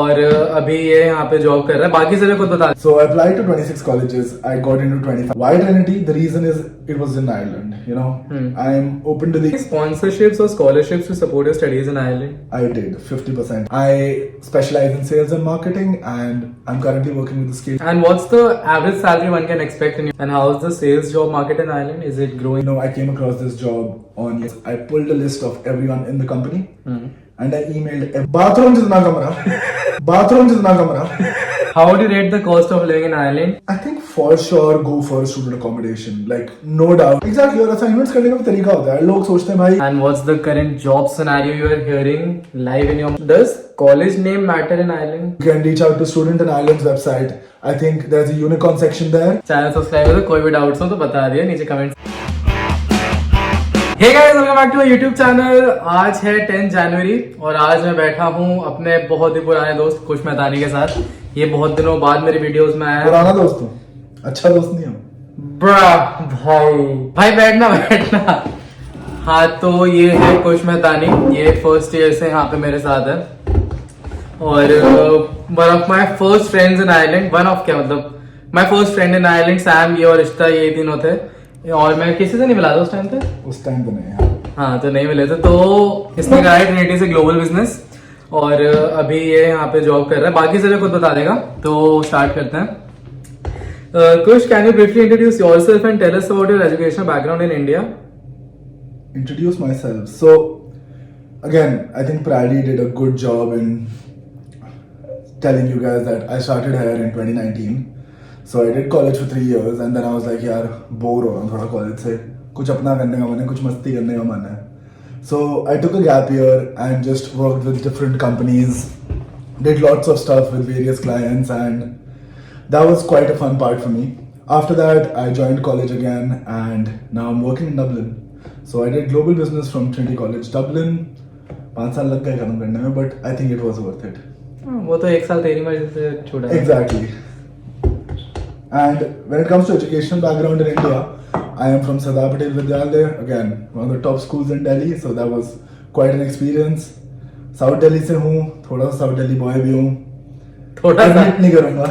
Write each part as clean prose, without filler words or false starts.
और अभी ये यहाँ पे जॉब कर रहा है. बाकी सभी खुद बता. So I applied to 26 colleges. I got into 25. Why Trinity? The reason is it was in Ireland. You know, I'm open to the Sponsorships or scholarships to support your studies in Ireland? I did 50%. I specialize in sales and marketing, and I'm currently working with the scale. And what's the average salary one can expect in? And how's the sales job market in Ireland? Is it growing? You know, I came across this job on. I pulled a list of everyone in the company, and I emailed. Bathroom is not camera. Bathroom is not camera. How would you rate the cost of living in Ireland? I think for sure go for student accommodation. Like no doubt. Exactly. और assignments करने का भी तरीका होता है. लोग सोचते हैं भाई. And what's the current job scenario you are hearing live in your? Does college name matter in Ireland? You can reach out to Student in Ireland's website. I think there's a unicorn section there. Channel subscribe करो. कोई भी doubts हो तो बता दिया नीचे comment. Hey guys, welcome back to our YouTube channel. आज है 10 जनवरी और आज मैं बैठा हूँ अपने बहुत ही पुराने दोस्त खुश मैदानी के साथ. ये बहुत दिनों बाद मेरी वीडियोस में आया है. पुराना दोस्त हूँ, अच्छा दोस्त नहीं हूँ. भाई बैठना. हाँ तो ये है खुश मैदानी. ये फर्स्ट ईयर से यहाँ पे मेरे साथ है और one of my first friends in Ireland. One of क्या मतलब my first friend in Ireland. Sam, ये और रिश्ता, ये तीनों थे. और मैं किसी से नहीं मिला था उस टाइम पे. उस टाइम तो नहीं. हाँ तो नहीं मिले थे. तो इसने कहा है ट्रिनिटी से ग्लोबल बिजनेस और अभी ये यहाँ पे जॉब कर रहा है. बाकी सभी खुद बता देगा. तो स्टार्ट करते हैं. Kush, can you briefly introduce yourself and tell us about your educational background in India? Introduce myself. So again, I think Pradi did a good job in telling you guys that I started here in 2019. So I did college for 3 years and then I was like यार bore हो रहा हूँ थोड़ा college से. कुछ अपना करने का मन है, कुछ मस्ती करने का मन है. So I took a gap year and just worked with different companies, did lots of stuff with various clients, and that was quite a fun part for me. After that, I joined college again and now I'm working in Dublin. So I did global business from Trinity College, Dublin. 5 साल लग गए खत्म करने में, but I think it was worth it. वो तो 1 साल तेरी मर्जी से छोड़ा. Exactly. And when it comes to educational background in India, I am from Sardar Patel Vidyalaya, again one of the top schools in Delhi, so that was quite an experience. South Delhi से हूँ, थोड़ा सा South Delhi boy भी हूँ. थोड़ा सा admit नहीं करूँगा.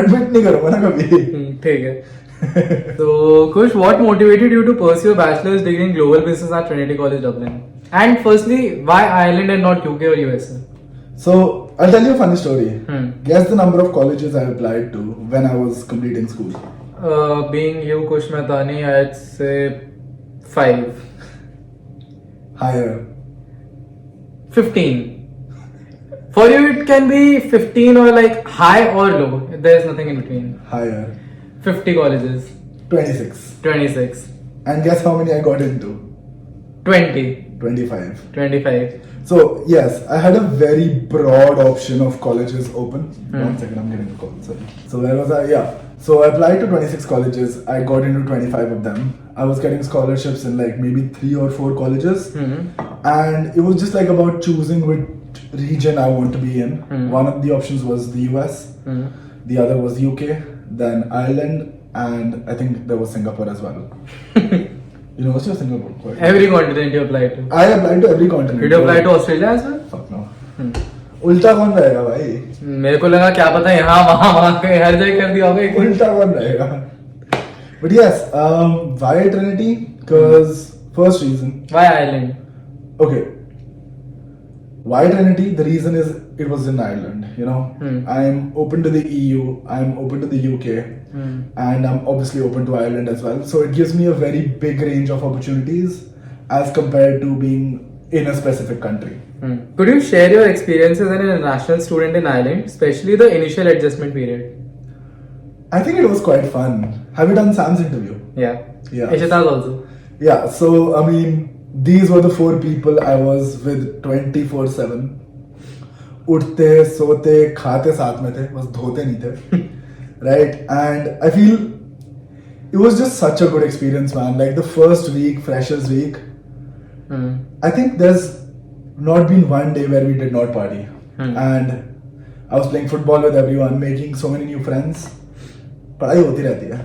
admit नहीं करूँगा ना कभी. ठीक है. So Kush, what motivated you to pursue a bachelor's degree in global business at Trinity College Dublin? And firstly, why Ireland and not UK or USA? So I'll tell you a funny story. Guess the number of colleges I applied to when I was completing school. Being you, Kush Mathani, I'd say 5. Higher. 15. For you, it can be 15 or like high or low. There's nothing in between. Higher. 50 colleges. 26. 26. And guess how many I got into? 20. 25. 25. So yes, I had a very broad option of colleges open. 1 second, I'm getting a call. Sorry. So where was I? Yeah. So I applied to 26 colleges. I got into 25 of them. I was getting scholarships in like maybe 3 or 4 colleges, and it was just like about choosing which region I want to be in. One of the options was the US. The other was UK, then Ireland, and I think there was Singapore as well. University of Singapore. Quite Every continent you applied to. I applied to every continent. Did you apply to Australia as well? Fuck no. उल्टा कौन रहेगा भाई? मेरे को लगा क्या पता यहाँ वहाँ कहीं हर जगह कर दिया होगा. उल्टा कौन रहेगा? But yes, why Trinity? Because first reason. Why Ireland? Okay. Why Trinity? The reason is it was in Ireland. You know, I'm open to the EU. I'm open to the UK, and I'm obviously open to Ireland as well. So it gives me a very big range of opportunities as compared to being in a specific country. Could you share your experiences as an international student in Ireland, especially the initial adjustment period? I think it was quite fun. Have you done Sam's interview? Yeah. Yeah. Ishita's also. Yeah. So I mean, these were the 4 people I was with 24/7. उठते, सोते, खाते साथ में थे, बस धोते नहीं थे. Right? And I feel it was just such a good experience, man. Like the first week, freshers week, I think there's not been one day where we did not party. And I was playing football with everyone, making so many new friends. पढ़ाई होती रहती है.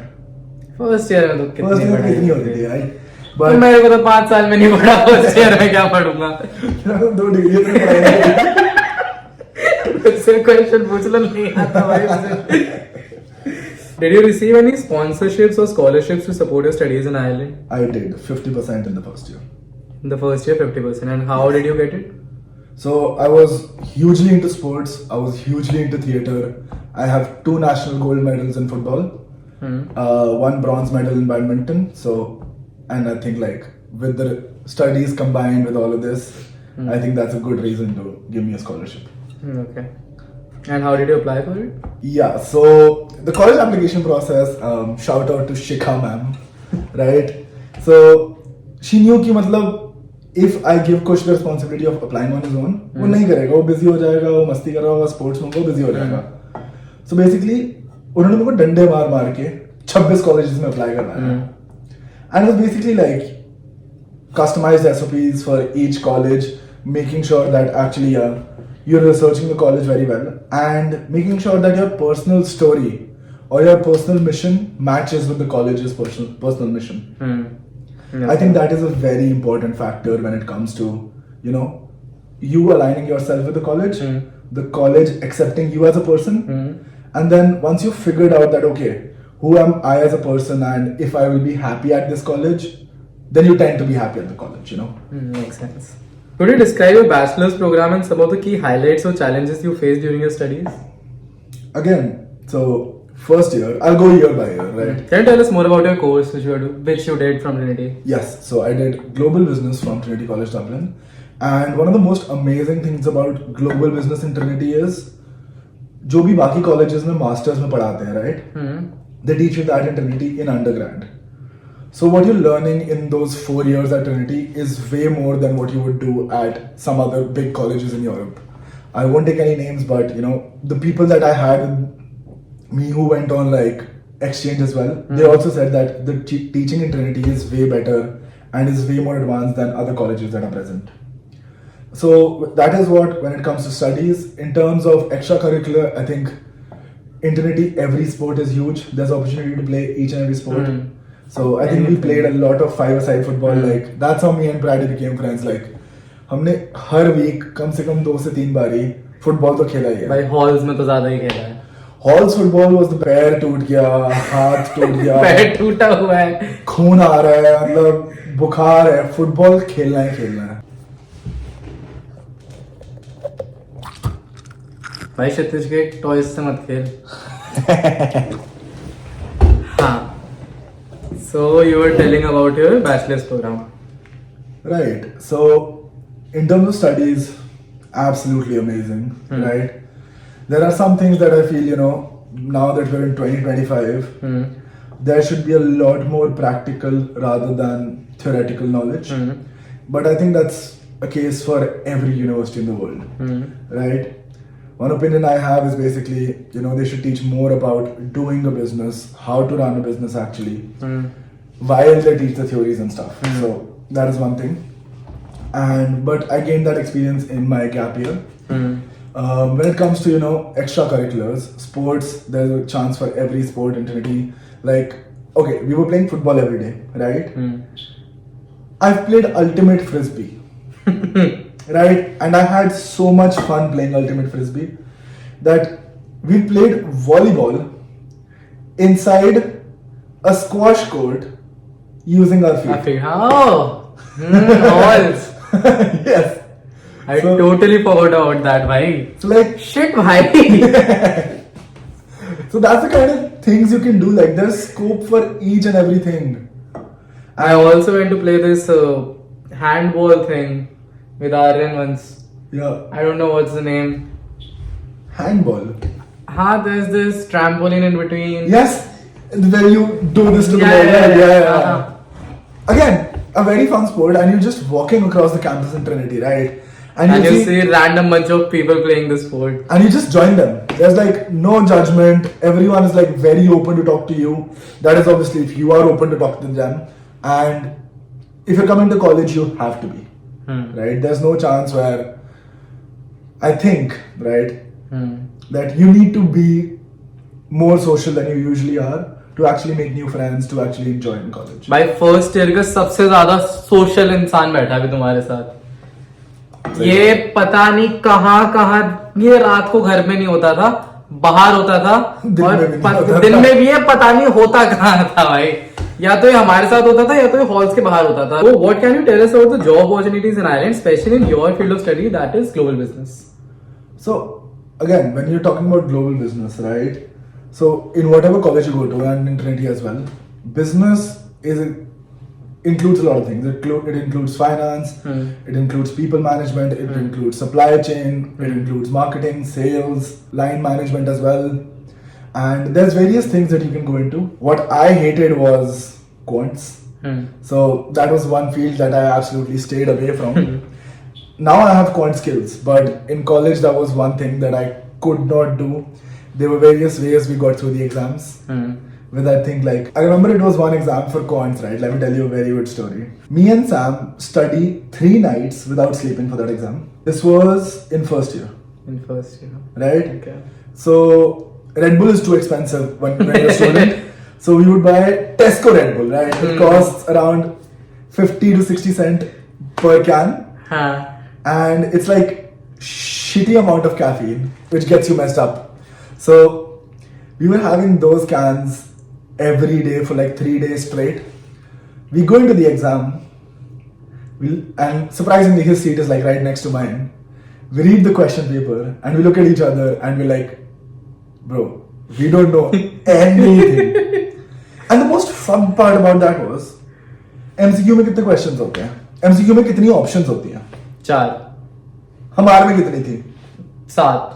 First year में तो कितनी होती थी भाई. But मेरे को तो 5 साल में नहीं पढ़ा. फर्स्ट ईयर में क्या पढ़ूंगा? 2 डिग्री तुझसे क्वेश्चन पूछ लो, नहीं आता भाई मुझे. Did you receive any sponsorships or scholarships to support your studies in Ireland? I did 50% in the first year. In the first year, 50%. And how did you get it? So I was hugely into sports. I was hugely into theatre. I have 2 national gold medals in football, 1 bronze medal in badminton. So, and I think like with the studies combined with all of this, I think that's a good reason to give me a scholarship. Okay. And how did you apply for it? Yeah, so the college application process, shout out to Shikha ma'am, right? So she knew कि मतलब if I give कुछ the responsibility of applying on his own, वो नहीं करेगा, वो busy हो जाएगा, वो मस्ती कर रहा होगा, sports में वो busy हो जाएगा. So basically उन्होंने मेरे को डंडे मार के 26 colleges में apply करवाया. And it was basically like customized SOPs for each college, making sure that actually you're researching the college very well and making sure that your personal story or your personal mission matches with the college's personal mission. I think that is a very important factor when it comes to, you know, you aligning yourself with the college accepting you as a person, and then once you figured out that okay, who am I as a person and if I will be happy at this college, then you tend to be happy at the college, you know. Makes sense. Could you describe your bachelor's program and some of the key highlights or challenges you faced during your studies? Again, so first year, I'll go year by year, right? Can you tell us more about your course which you did from Trinity? Yes, so I did global business from Trinity College Dublin, and one of the most amazing things about global business in Trinity is जो भी बाकी colleges में masters में पढ़ाते हैं, right? They teach you that in Trinity in undergrad. So what you're learning in those 4 years at Trinity is way more than what you would do at some other big colleges in Europe. I won't take any names, but you know, the people that I had with me who went on like exchange as well, they also said that the teaching in Trinity is way better and is way more advanced than other colleges that are present. So that is what, when it comes to studies, in terms of extracurricular, I think in Trinity every sport is huge. There's opportunity to play each and every sport. So I think we played a lot of 5-a-side football. Like that's how me and Brady became friends. Like हमने हर week कम से कम 2 से 3 बारी football तो खेला ही है. भाई halls में तो ज़्यादा ही खेला है. Halls football was the पैर टूट गया, हाथ टूट गया, पैर टूटा हुआ है, खून आ रहा है, मतलब बुखार है. फुटबॉल खेलना ही खेलना है. भाई क्षितिज के टॉयज से मत खेल. हाँ. So you were telling about your bachelor's program. Right. So in terms of studies, absolutely amazing, right? There are some things that I feel, you know, now that we're in 2025, there should be a lot more practical rather than theoretical knowledge. But I think that's a case for every university in the world, right? One opinion I have is basically, you know, they should teach more about doing a business, how to run a business actually, while they teach the theories and stuff. So that is one thing. But I gained that experience in my gap year. When it comes to, you know, extracurriculars, sports, there's a chance for every sport in Trinity. Like, okay, we were playing football every day, right? I've played ultimate frisbee. Right, and I had so much fun playing ultimate frisbee that we played volleyball inside a squash court using our feet. Oh, balls. Yes, I totally forgot about that, bhai. So like shit, bhai. So that's the kind of things you can do. Like there's scope for each and everything. I also went to play this handball thing with Aryan once. Yeah. I don't know what's the name. Handball. There's this trampoline in between. Yes, where you do this to the ball. Yeah. Again, a very fun sport, and you're just walking across the campus in Trinity, right? And you see random bunch of people playing this sport. And you just join them. There's like no judgment. Everyone is like very open to talk to you. That is obviously if you are open to talk to them. And if you're coming to college, you have to be. Right? There's no chance where I think, right, that you need to be more social than you usually are to actually make new friends, to actually enjoy in college. By first year का सबसे ज़्यादा social इंसान बैठा है तुम्हारे साथ. ये पता नहीं कहाँ ये रात को घर में नहीं होता था, बाहर होता था, और दिन में भी है, पता नहीं होता कहाँ था भाई। या तो ये हमारे साथ होता था या तो ये हॉल्स के बाहर होता था। So what can you tell us about the job opportunities in Ireland, especially in your field of study, that is global business? So again, when you're talking about global business, right? So in whatever college you go to, and in Trinity as well, business includes a lot of things. It includes finance, it includes people management, it includes supply chain, it includes marketing, sales, line management as well. And there's various things that you can go into. What I hated was quants. So that was one field that I absolutely stayed away from. Now I have quant skills, but in college that was one thing that I could not do. There were various ways we got through the exams. With I think like, I remember it was one exam for quants, right? Let me tell you a very good story. Me and Sam studied 3 nights without sleeping for that exam. This was in first year. In first year. Right? Okay. So Red Bull is too expensive when you're a student. So we would buy Tesco Red Bull, right? It costs around 50 to 60 cents per can. And it's like shitty amount of caffeine, which gets you messed up. So we were having those cans every day for like 3 days straight. We go into the exam, and surprisingly his seat is like right next to mine. We read the question paper and we look at each other and we're like, bro, we don't know anything. And the most fun part about that was, MCQ में कितने questions होते हैं? MCQ में कितनी options होती हैं? 4. हमारे में कितनी थी? 7.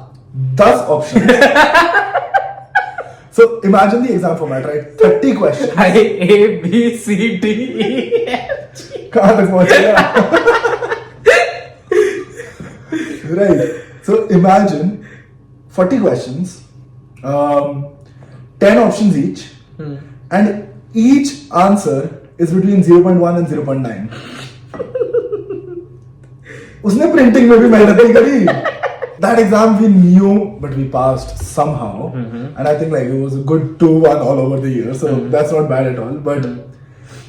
10 options. So imagine the exam format, right? 30 questions. A, B, C, D, E, F, G. कहाँ तक पहुँचेगा? Right. So imagine 40 questions, 10 options each, and each answer is between 0.1 and 0.9. उसने printing में भी मेहनत नहीं करी. That exam we knew, but we passed somehow, and I think like it was a good 2-1 all over the year, so that's not bad at all. But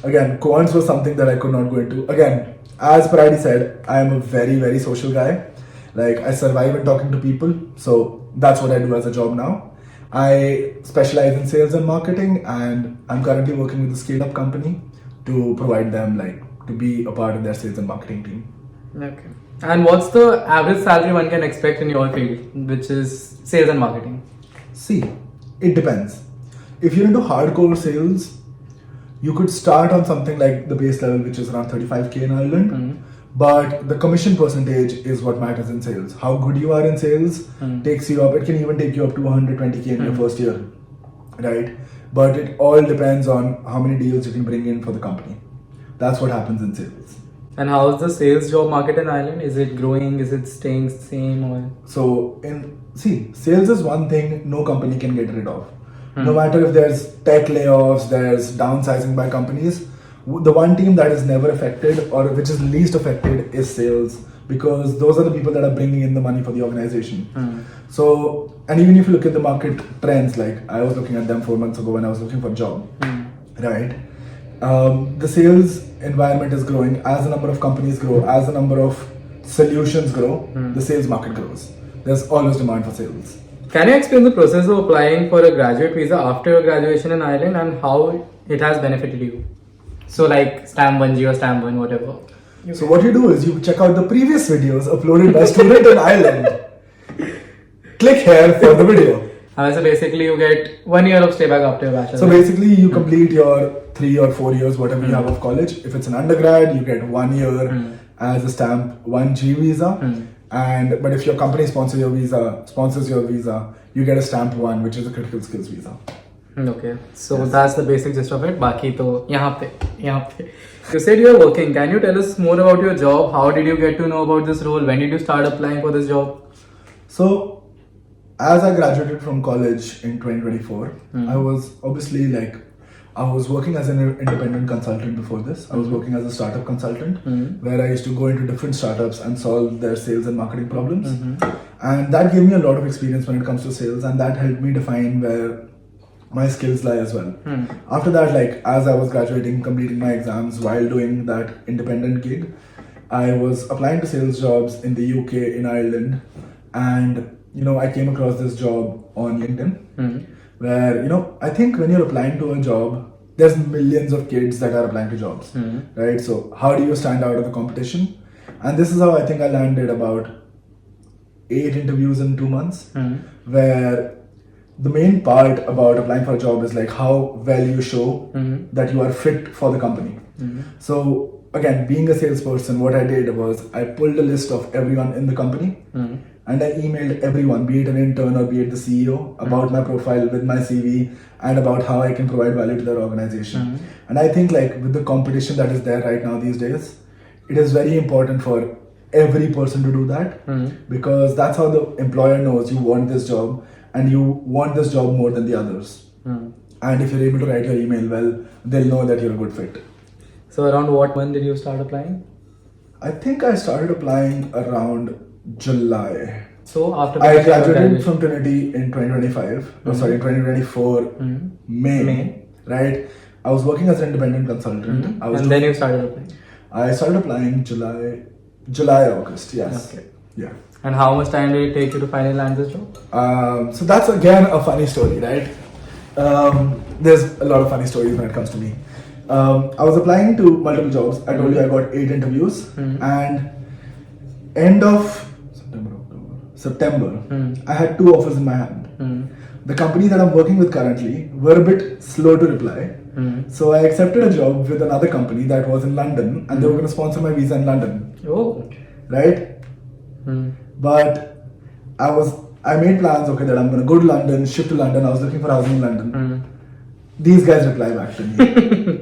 again, quants was something that I could not go into. Again, as Paradi said, I am a very, very social guy. Like I survive in talking to people, so that's what I do as a job now. I specialize in sales and marketing, and I'm currently working with a scale-up company to provide them like to be a part of their sales and marketing team. Okay. And what's the average salary one can expect in your field, which is sales and marketing? See, it depends. If you're into hardcore sales, you could start on something like the base level, which is around 35k in Ireland. But the commission percentage is what matters in sales. How good you are in sales takes you up. It can even take you up to 120k in your first year, right? But it all depends on how many deals you can bring in for the company. That's what happens in sales. And how is the sales job market in Ireland? Is it growing? Is it staying same? Or? So, sales is one thing no company can get rid of. No matter if there's tech layoffs, there's downsizing by companies, the one team that is never affected or which is least affected is sales, because those are the people that are bringing in the money for the organization. So, and even if you look at the market trends, like I was looking at them 4 months ago when I was looking for a job, right? The sales environment is growing. As the number of companies grow, as the number of solutions grow, the sales market grows. There's always demand for sales. Can you explain the process of applying for a graduate visa after your graduation in Ireland and how it has benefited you? So like stamp 1G or stamp 1, whatever. So what you do is you check out the previous videos uploaded by student in Ireland. Click here for the video. So basically you get 1 year of stay back after your bachelor's. So basically you complete your 3 or 4 years, whatever you have of college. If it's an undergrad, you get 1 year as a stamp 1G visa. But if your company sponsors your visa, you get a stamp 1, which is a critical skills visa. Okay, so that's the basic gist of it. Baki to yahan pe. You said you are working. Can you tell us more about your job? How did you get to know about this role? When did you start applying for this job? So, as I graduated from college in 2024, I was obviously like, I was working as an independent consultant before this. I was working as a startup consultant where I used to go into different startups and solve their sales and marketing problems. And that gave me a lot of experience when it comes to sales, and that helped me define where my skills lie as well. After that, like as I was graduating, completing my exams while doing that independent gig, I was applying to sales jobs in the UK, in Ireland, and I came across this job on LinkedIn, where I think when you're applying to a job, there's millions of kids that are applying to jobs, right? So how do you stand out of the competition? And this is how I think I landed about 8 interviews in 2 months, where the main part about applying for a job is like how well you show that you are fit for the company. So again, being a salesperson, what I did was I pulled a list of everyone in the company and I emailed everyone, be it an intern or be it the CEO, about my profile with my CV and about how I can provide value to their organization. And I think like with the competition that is there right now these days, it is very important for every person to do that, because that's how the employer knows you want this job and you want this job more than the others. And if you're able to write your email well, they'll know that you're a good fit. So around when did you start applying? I think I started applying around July. So after I graduated from Trinity in 2025, in 2024, May, right? I was working as an independent consultant. And then you started applying? I started applying July, August, yes. Okay. Yeah. And how much time did it take you to finally land this job? So that's again a funny story, right? There's a lot of funny stories when it comes to me. I was applying to multiple jobs. I told you I got 8 interviews, and end of September, I had 2 offers in my hand. The company that I'm working with currently were a bit slow to reply. So I accepted a job with another company that was in London, and they were going to sponsor my visa in London. Oh. Right? But I made plans, okay, that I'm going to go to London, shift to London. I was looking for housing in London. These guys reply back to me.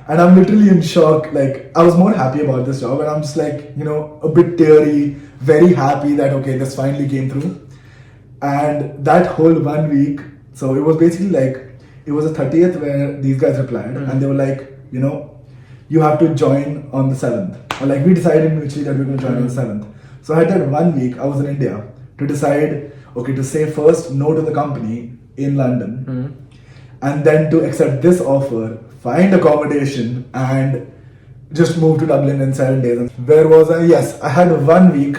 And I'm literally in shock. Like, I was more happy about this job, and I'm just like, a bit teary, very happy that, okay, this finally came through. And that whole 1 week, so it was basically like, it was the 30th where these guys replied, and they were like, you have to join on the 7th. Or like, we decided mutually that we're going to join on the 7th. So I had that 1 week, I was in India, to decide, okay, to say first no to the company in London, and then to accept this offer, find accommodation, and just move to Dublin in 7 days. And where was I? Yes, I had 1 week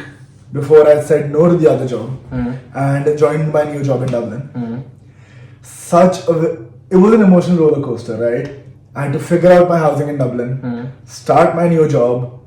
before I said no to the other job and joined my new job in Dublin. It was an emotional roller coaster, right? I had to figure out my housing in Dublin, start my new job,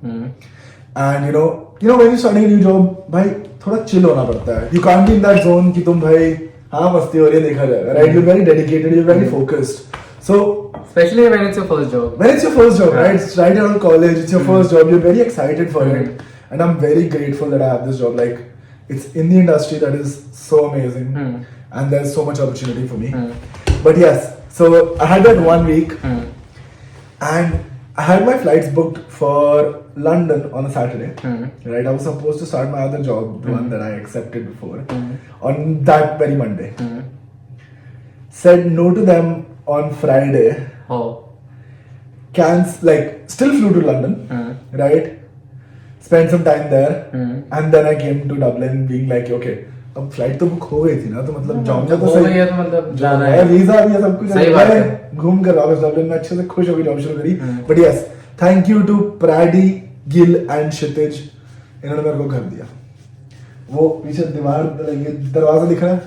and when you're starting a new job, bhai, thoda chill hona padta hai. You can't be in that zone ki tum bhai, haan masti ho rahi hai, dekha jayega, right? You're very dedicated, you're very focused. So, especially when it's your first job. When it's your first job, right? It's right out of college, it's your first job, you're very excited for it. And I'm very grateful that I have this job. Like, it's in the industry that is so amazing, and there's so much opportunity for me. But yes, so I had that 1 week, and I had my flights booked for London on a Saturday, right? I was supposed to start my other job, the one that I accepted before, on that very Monday. Said no to them on Friday. Still flew to London, right? Spent some time there, and then I came to Dublin being like, okay, अब flight तो book हो गई थी ना, तो मतलब जाऊंगा तो सही है, तो मतलब जाना है, वीजा भी है, सब कुछ है, घूम कर वापस डबलिन में अच्छे से खुश होकर जॉब शुरू करी. But yes, thank you to Pradi, Gill and Kshitij, इन्होंने मेरे को घर दिया. वो पीछे दरवाजा दिख रहा है,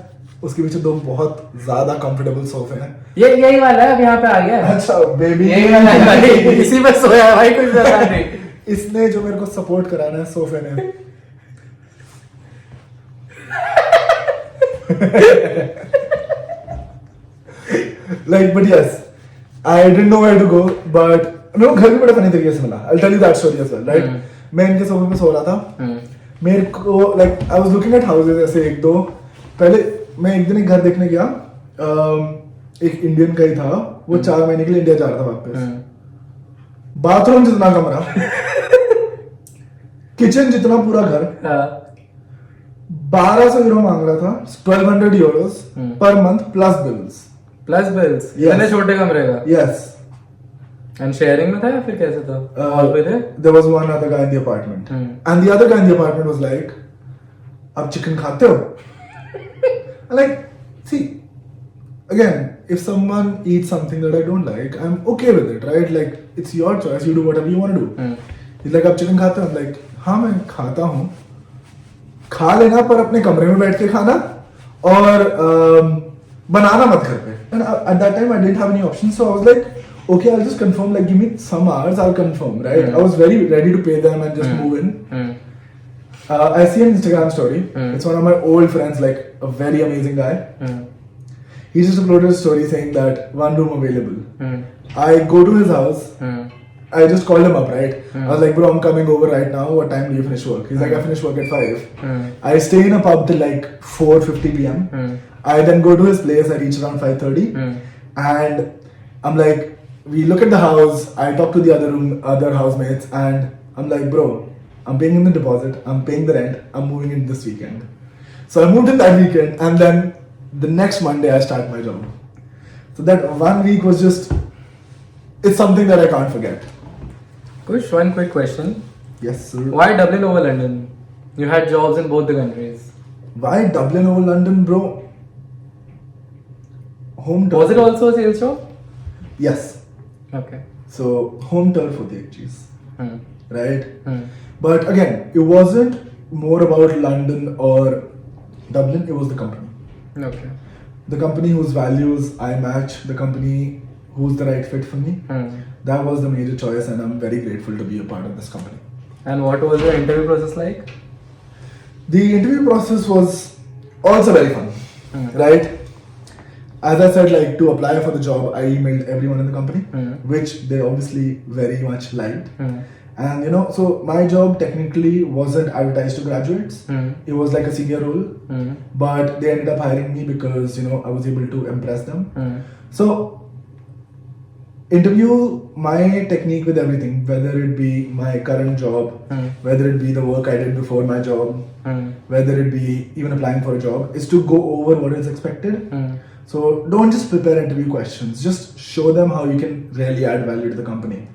उसके पीछे 2 बहुत ज्यादा कंफर्टेबल सोफे हैं. यही वाला है, अब यहाँ पे आ गया. अच्छा बेबी, यही वाला है भाई, इसी पे सोया है भाई, कुछ ज्यादा नहीं. इसने जो मेरे को सपोर्ट कराना है सोफे ने. Like, but yes, I didn't know where to go, but मेरे को घर भी बड़ा फनी तरीके से मिला. I'll tell you that story as well, right? मैं इनके सोफे पे सो रहा था. मेरे को like I was looking at houses ऐसे 1-2. पहले मैं एक दिन एक घर देखने गया, एक इंडियन का ही था, वो 4 महीने के लिए इंडिया जा रहा था वापस. बाथरूम जितना कमरा, किचन जितना पूरा घर, 1200 यूरो मांग रहा था, 1200 euros per month plus bills. इतने छोटे कमरे का. Yes. And sharing में था या फिर कैसे था? All पे थे? There was one other guy in the apartment, and the other guy in the apartment was like, "आप चिकन खाते हो?" Like, see, again, if someone eats something that I don't like, I'm okay with it, right? Like, it's your choice. You do whatever you want to do. He's like, आप chicken खाते हो? I'm like, हाँ मैं खाता हूँ. खा लेना पर अपने कमरे में बैठ के खाना और बनाना मत घर पे. And at that time I didn't have any options, so I was like, okay, I'll just confirm. Like, give me some hours, I'll confirm. Right? I was very ready to pay them and just move in. I see an Instagram story. It's one of my old friends, like a very amazing guy. He just uploaded a story saying that one room available. I go to his house. I just called him up, right? I was like, bro, I'm coming over right now. What time do you finish work? He's like, I finish work at 5. I stay in a pub till like 4:50 p.m. I then go to his place. I reach around 5:30. And I'm like, we look at the house. I talk to the other housemates. And I'm like, bro, I'm paying in the deposit. I'm paying the rent. I'm moving in this weekend. So I moved in that weekend. And then the next Monday, I start my job. So that 1 week was just, it's something that I can't forget. Kush, one quick question. Yes, sir. Why Dublin over London? You had jobs in both the countries. Why Dublin over London, bro? Home turf. Was it also a sales job? Yes. Okay. So, home turf for the cheese. Right? But again, it wasn't more about London or Dublin, it was the company. Okay. The company whose values I match, the company who's the right fit for me. That was the major choice, and I'm very grateful to be a part of this company. And what was the interview process like? The interview process was also very fun, right? As I said, like to apply for the job, I emailed everyone in the company, which they obviously very much liked. And you know, so my job technically wasn't advertised to graduates. It was like a senior role, but they ended up hiring me because you know I was able to impress them. So interview my technique with everything, whether it be my current job, whether it be the work I did before my job, whether it be even applying for a job, is to go over what is expected. So don't just prepare interview questions, just show them how you can really add value to the company.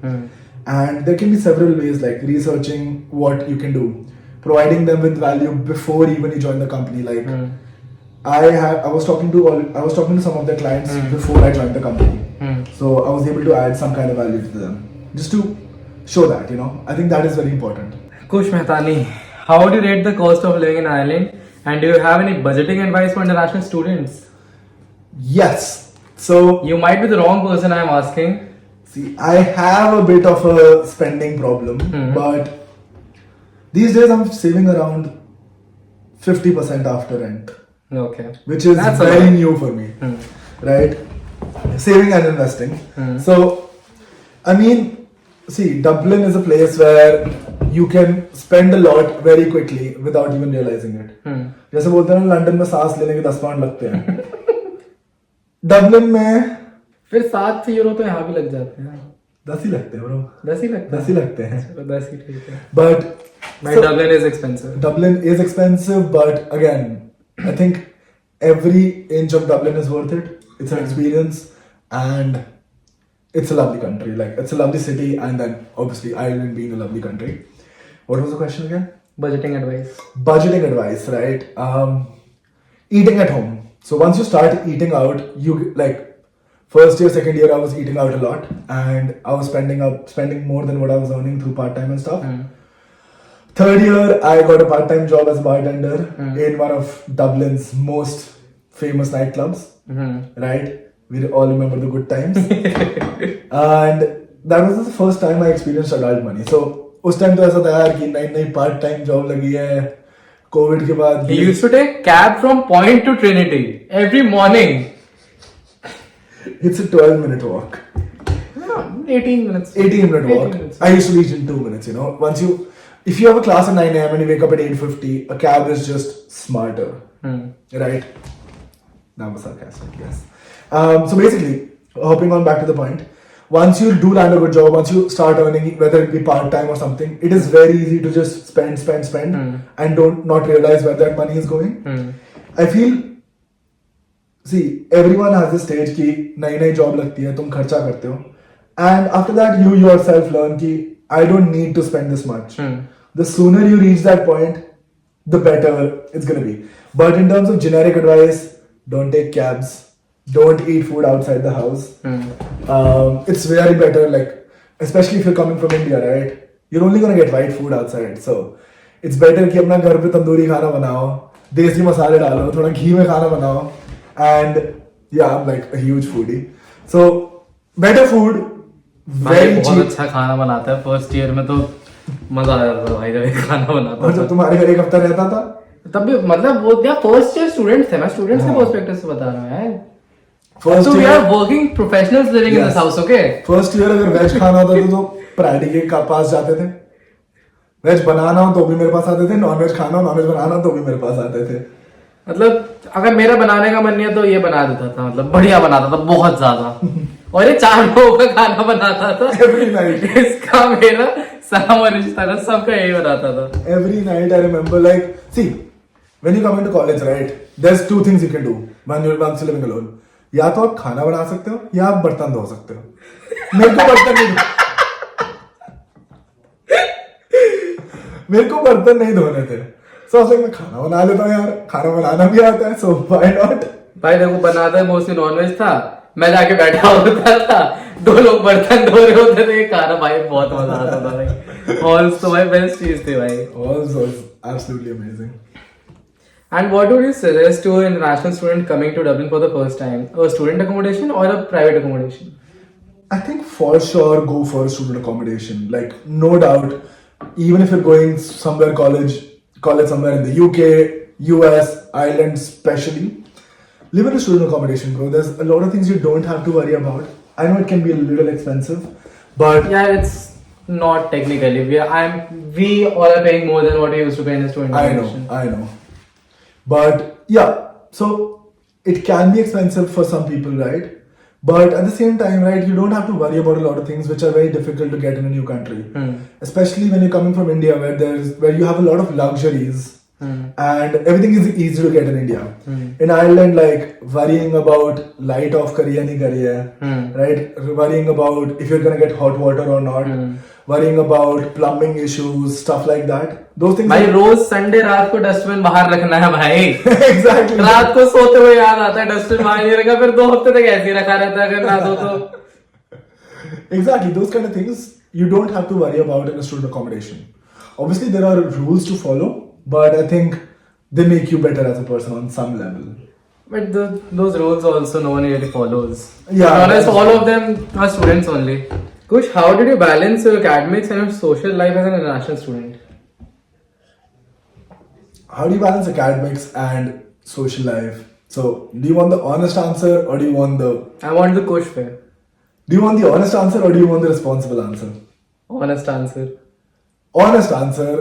And there can be several ways, like researching what you can do, providing them with value before even you join the company. Like I was talking to some of their clients before I joined the company. So I was able to add some kind of value to them, just to show that, you know. I think that is very important. Kush Mehtani, how would you rate the cost of living in Ireland? And do you have any budgeting advice for international students? Yes. So You might be the wrong person I'm asking. see, I have a bit of a spending problem, but these days I'm saving around 50% after rent, Okay. which is That's a very lot. new for me, right? Saving and investing. So, I mean, see, Dublin is a place where you can spend a lot very quickly without even realizing it. जैसे बोलते हैं ना, London में सांस लेने के 10 pound लगते हैं. डबलिन में फिर 7 यूरो तो यहाँ भी लग जाते हैं. 10 ही लगते हैं, bro. 10 ही लगते 10 ही लगते हैं. चलो 10 ही ठीक है. But My Dublin is expensive. Dublin is expensive, but again, I think every inch of Dublin is worth it. It's an experience, and it's a lovely country. Like, it's a lovely city, and then obviously Ireland being a lovely country. What was the question again? Budgeting advice. Budgeting advice, right? Eating at home. So once you start eating out, you like first year, second year, I was eating out a lot, and I was spending more than what I was earning through part time and stuff. Third year, I got a part time job as a bartender in one of Dublin's most famous nightclubs. Right? We all remember the good times. And that was the first time I experienced adult money. So उस time तो ऐसा था यार कि नई part time job लगी है Covid के बाद. He used to take cab from Point to Trinity every morning. It's a 12-minute walk. No, 18 minutes. 18-minute walk. 18 minutes. I used to reach in 2 minutes, you know. If you have a class at 9 a.m. and you wake up at 8:50, a cab is just smarter. Right? That was sarcastic, yes. So basically, hopping on back to the point, once you do land a good job, once you start earning, whether it be part-time or something, it is very easy to just spend and not realize where that money is going. I feel, see, everyone has this stage कि नई job लगती है, तुम खर्चा करते हो, and after that you yourself learn कि I don't need to spend this much. The sooner you reach that point, the better it's gonna be. But in terms of generic advice, don't take cabs, don't eat food outside the house. It's very better, like, especially if you're coming from India, right? you're only gonna get white food outside. So it's better कि अपना घर पे तंदूरी खाना बनाओ, देसी मसाले डालो, थोड़ा घी में खाना बनाओ. And yeah, I'm like a huge foodie. So better food, भाई very बहुत cheap. अच्छा खाना बनाता है. फर्स्ट ईयर में तो मजा आ जाता था भाई जब ये खाना बनाता और था. जब तुम्हारे घर एक हफ्ता रहता था, तब भी मतलब वो क्या फर्स्ट ईयर स्टूडेंट थे. मैं स्टूडेंट्स के हाँ. पर्सपेक्टिव से बता रहा हूँ यार. First So we year are working professionals living in this house, okay? First year अगर वेज खाना होता था तो प्राडी के पास जाते थे. वेज बनाना हो तो भी मेरे पास आते थे, नॉन वेज खाना हो, नॉन वेज बनाना हो तो भी मेरे पास आते थे. मतलब अगर मेरा बनाने का मन नहीं है तो ये बना देता था. मतलब बढ़िया बनाता था बहुत ज्यादा. और ये 4 लोगों का खाना बनाता था Every night. इसका मेरा सारा रिश्ता था, सबका यही बनाता था. Every night I remember, like, see, when you come into college, right, there's 2 things you can do when you're living alone. या तो आप खाना बना सकते हो या आप बर्तन धो सकते हो. मेरे को बर्तन नहीं मेरे को बर्तन नहीं धोने थे. So I was like, मैं खाना बना लेता हूँ यार, खाना बनाना भी आता है, so why not? भाई देखो बनाता है मोस्टली नॉनवेज था. मैं जाके बैठा होता था, 2 लोग बर्तन धो रहे होते थे, खाना भाई बहुत मजा आता था भाई. ऑल्स तो भाई बेस्ट चीज थी भाई. All was absolutely amazing. And what would you suggest to an international student coming to Dublin for the first time? A student accommodation or a private accommodation? I think for sure go for student accommodation. Like, no doubt, even if you're going somewhere college somewhere in the UK, US, Ireland especially, live in a student accommodation, bro. There's a lot of things you don't have to worry about. I know it can be a little expensive, but Yeah, it's not technically. We all are paying more than what we used to pay in a student accommodation. I know. But yeah, so it can be expensive for some people, right? But at the same time, right, you don't have to worry about a lot of things which are very difficult to get in a new country. Especially when you're coming from India, where you have a lot of luxuries and everything is easy to get in India. In Ireland, like, worrying about light off kariye nahi kariye, right? Worrying about if you're gonna get hot water or not. Worrying about plumbing issues, stuff like that. Those things. भाई रोज Sunday रात को dustbin बाहर रखना है भाई. Exactly. रात को सोते हुए याद आता है डस्टबिन बाहर नहीं रखा, फिर 2 हफ्ते तक ऐसे ही रखा रहता है अगर ना दो तो. Exactly, those kind of things you don't have to worry about in a student accommodation. Obviously, there are rules to follow, but I think they make you better as a person on some level. But those rules also no one really follows. Yeah. To be honest, all of them are students only. Kush, how did you balance your academics and your social life as an international student? How do you balance academics and social life? So, do you want the honest answer or do you want the... I want the Kush fair. Do you want the honest answer or do you want the responsible answer? Honest answer. Honest answer,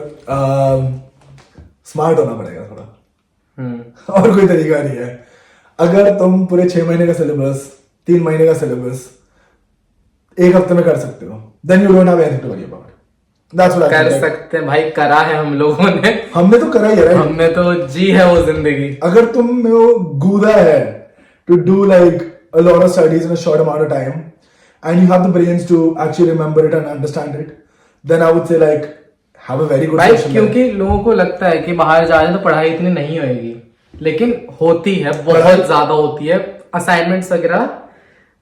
smart होना पड़ेगा थोड़ा. और कोई तरीका नहीं है. अगर तुम पूरे 6 महीने का सिलेबस, 3 महीने का सिलेबस 1 हफ्ते में कर सकते हो, then you don't have anything to worry about. That's what I कर think. सकते हैं भाई, करा है हम लोगों ने. हमने तो करा ही है, right? हमने तो जी है वो जिंदगी. अगर तुम में वो गूदा है to do like a lot of studies in a short amount of time and you have the brains to actually remember it and understand it, then I would say like have a very good भाई social life. क्योंकि लोगों को लगता है कि बाहर जा रहे हैं तो पढ़ाई इतनी नहीं होगी, लेकिन होती है, बहुत ज्यादा होती है. असाइनमेंट्स वगैरह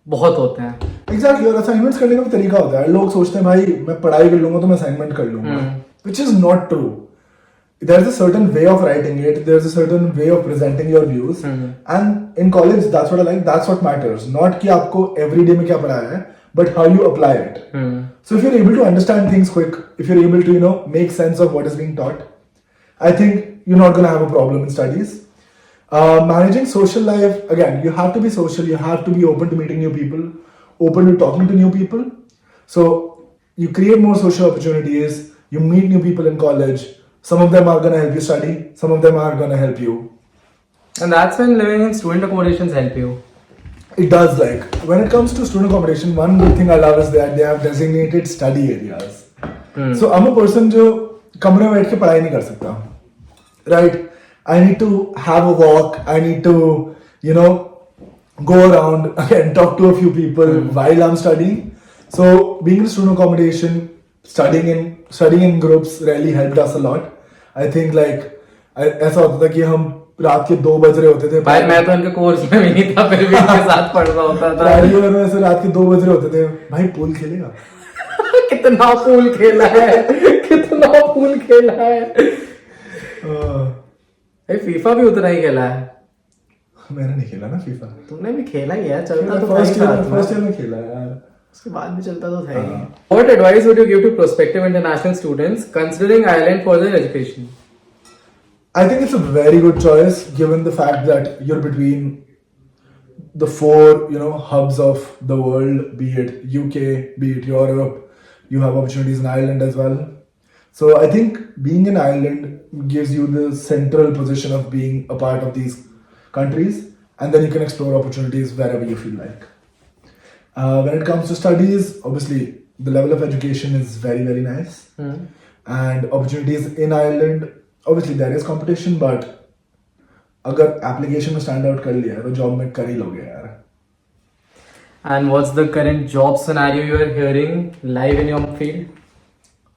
बहुत होते हैं. Exactly, और असाइनमेंट्स करने का भी तरीका होता है. लोग सोचते हैं भाई मैं पढ़ाई कर लूंगा तो मैं असाइनमेंट कर लूंगा, which is not true. There's a certain way of writing it, there's a certain way of presenting your views, and in college that's what I like, that's what matters. Not कि आपको everyday में क्या पढ़ाया है, but how you apply it. So if you're able to understand things quick, if you're able to make sense of what is being taught, I think you're not gonna have a problem in studies. Managing social life, again, you have to be social, you have to be open to meeting new people, open to talking to new people. So you create more social opportunities, you meet new people in college. Some of them are going to help you study, some of them are going to help you. And that's when living in student accommodations help you. It does. Like when it comes to student accommodation, one good thing I love is that they have designated study areas. So I'm a person जो कमरे में बैठ के पढ़ाई नहीं कर सकता, right? I need to have a walk. I need to, go around and talk to a few people while I'm studying. So being in student accommodation, studying in groups really helped us a lot. I think like ऐसा होता था कि हम रात के 2 बज रहे होते थे. भाई मैं तो इनके कोर्स में भी नहीं था, फिर भी इनके साथ पढ़ रहा होता था. में ऐसे रात के 2 बज रहे होते थे, भाई पूल खेलेगा. कितना पूल खेला है, कितना पूल खेला है। फीफा भी उतना ही खेला है। मैंने नहीं खेला ना फीफा। तुमने भी खेला ही है, चलता तो फर्स्ट ईयर में खेला यार, उसके बाद भी चलता तो था ही। What advice would you give to prospective international students considering Ireland for their education? I think it's a very good choice given the fact that you're between the four, hubs of the world, be it UK, be it Europe. You have opportunities in Ireland as well. So I think being in Ireland gives you the central position of being a part of these countries, and then you can explore opportunities wherever you feel like. When it comes to studies, obviously the level of education is very, very nice. And opportunities in Ireland, obviously there is competition, but अगर application में stand out कर लिया तो job में कर ही लोगे यार. And what's the current job scenario you are hearing live in your field?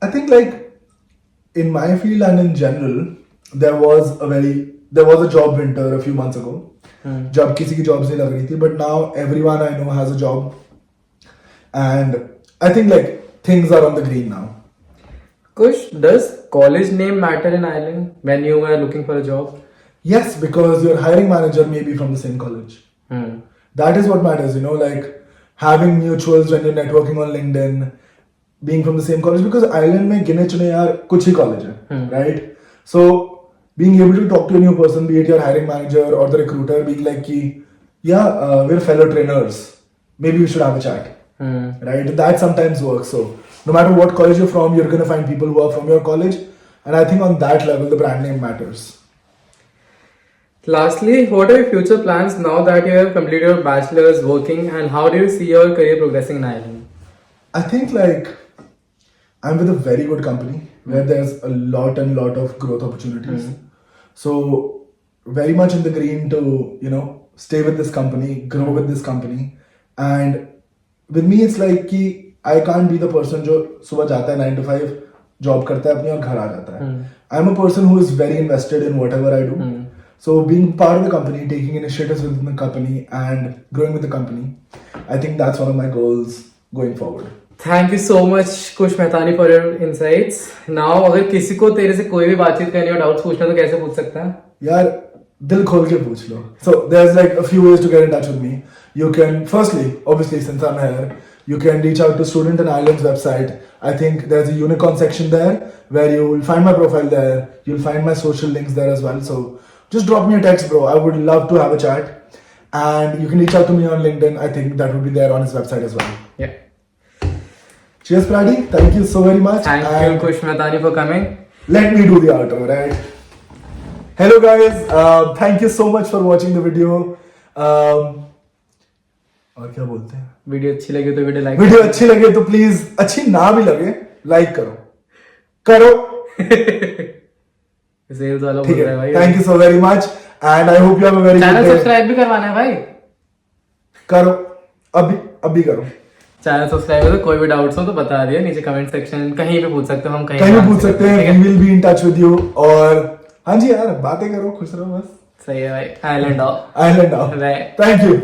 I think like in my field and in general, there was a job winter a few months ago. जब किसी की jobs नहीं लग रही थी, but now everyone I know has a job, and I think like things are on the green now. Kush, does college name matter in Ireland when you are looking for a job? Yes, because your hiring manager may be from the same college. That is what matters, like having mutuals when you're networking on LinkedIn, being from the same college, because Ireland में गिने चुने यार कुछ ही college है, right? So being able to talk to a new person, be it your hiring manager or the recruiter, being like ki, we're fellow trainers, maybe we should have a chat, right? That sometimes works. So no matter what college you're from, you're gonna find people who are from your college, and I think on that level the brand name matters. Lastly, what are your future plans now that you have completed your bachelor's working, and how do you see your career progressing in Ireland? I think like I'm with a very good company where there's a lot of growth opportunities. So very much in the green to, stay with this company, grow with this company. And with me, it's like कि I can't be the person जो सुबह जाता है 9 to 5 job करता है अपनी और घर आ जाता है. I'm a person who is very invested in whatever I do. So being part of the company, taking initiatives within the company and growing with the company, I think that's one of my goals going forward. Thank you so much, Kush Mehtani, for your insights. Now, अगर किसी को तेरे से कोई भी बातचीत करनी हो, डाउट्स पूछना, तो कैसे पूछ सकता है? यार दिल खोल के पूछ लो. So there's like a few ways to get in touch with me. You can, firstly, obviously since I'm here, you can reach out to Student in Ireland's website. I think there's a unicorn section there where you will find my profile there. You'll find my social links there as well. So just drop me a text, bro. I would love to have a chat. And you can reach out to me on LinkedIn. I think that would be there on his website as well. Yeah. Cheers, Pradi. Thank you so very much. Thank you, Kush Mehtani, for coming. Let me do the outro, right? Hello, guys. Thank you so much for watching the video. और क्या बोलते हैं? Video अच्छी लगी तो video अच्छी लगे तो प्लीज, अच्छी ना भी लगे लाइक करो. सेल्स वाला बोल रहा है भाई. Thank you so very much and I hope you have a very good day. Channel subscribe भी करवाना है भाई. करो अभी करो. चैनल सब्सक्राइब करो. कोई भी डाउट्स हो तो बता दिए नीचे कमेंट सेक्शन, कहीं भी पूछ सकते हो. हम कहीं भी पूछ सकते हैं. We will be in touch with you. और हाँ जी यार, बातें करो, खुश रहो बस. सही है भाई. आइलैंड आओ. Thank you.